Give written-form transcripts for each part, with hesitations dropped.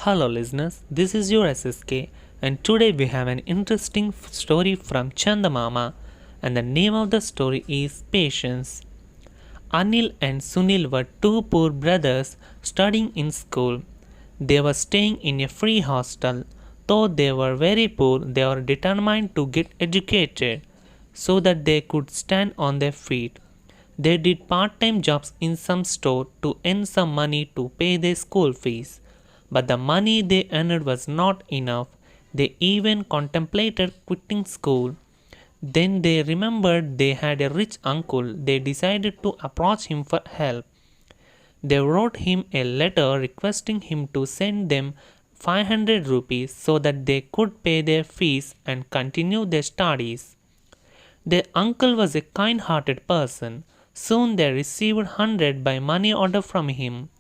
Hello, listeners. This is your SSK, and today we have an interesting story from Chandamama, and the name of the story is Patience. Anil and Sunil were two poor brothers studying in school. They were staying in a free hostel. Though they were very poor, they were determined to get educated so that they could stand on their feet. They did part time jobs in some store to earn some money to pay their school fees. But the money they earned was not enough. They even contemplated quitting school. Then they remembered they had a rich uncle. They decided to approach him for help. They wrote him a letter requesting him to send them 500 rupees so that they could pay their fees and continue their studies. Their uncle was a kind hearted person. Soon they received 100 by money order from him.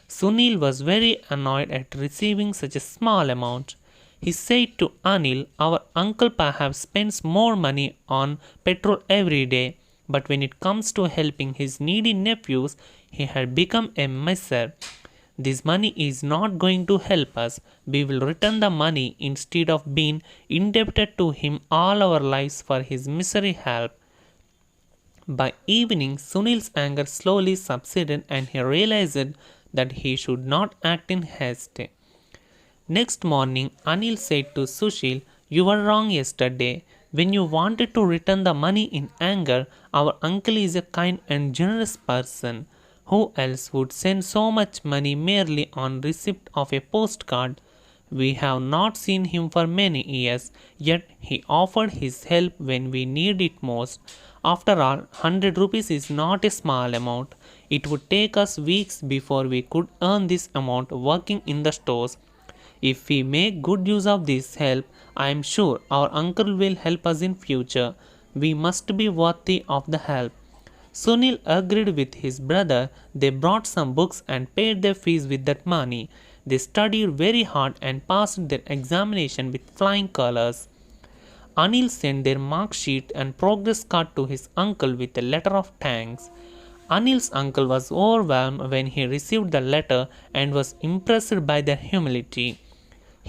Sunil was very annoyed at receiving such a small amount. He said to Anil, "Our uncle perhaps spends more money on petrol every day, but when it comes to helping his needy nephews, he had become a miser. This money is not going to help us. We will return the money instead of being indebted to him all our lives for his misery help." By evening, Sunil's anger slowly subsided and he realized that he should not act in haste. Next morning, Anil said to Sushil, "You were wrong yesterday. When you wanted to return the money in anger, our uncle is a kind and generous person. Who else would send so much money merely on receipt of a postcard? We have not seen him for many years, yet he offered his help when we need it most. After all, 100 rupees is not a small amount. It would take us weeks before we could earn this amount working in the stores. If we make good use of this help, I am sure our uncle will help us in future. We must be worthy of the help." Sunil agreed with his brother. They brought some books and paid their fees with that money. They studied very hard and passed their examination with flying colors. Anil sent their mark sheet and progress card to his uncle with a letter of thanks. Anil's uncle was overwhelmed when he received the letter and was impressed by their humility.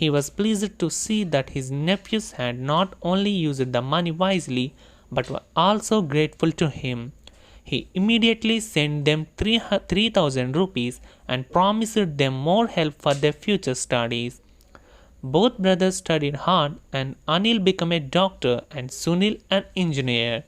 He was pleased to see that his nephews had not only used the money wisely but were also grateful to him. He immediately sent them 3,000 rupees and promised them more help for their future studies. Both brothers studied hard and Anil became a doctor and Sunil an engineer.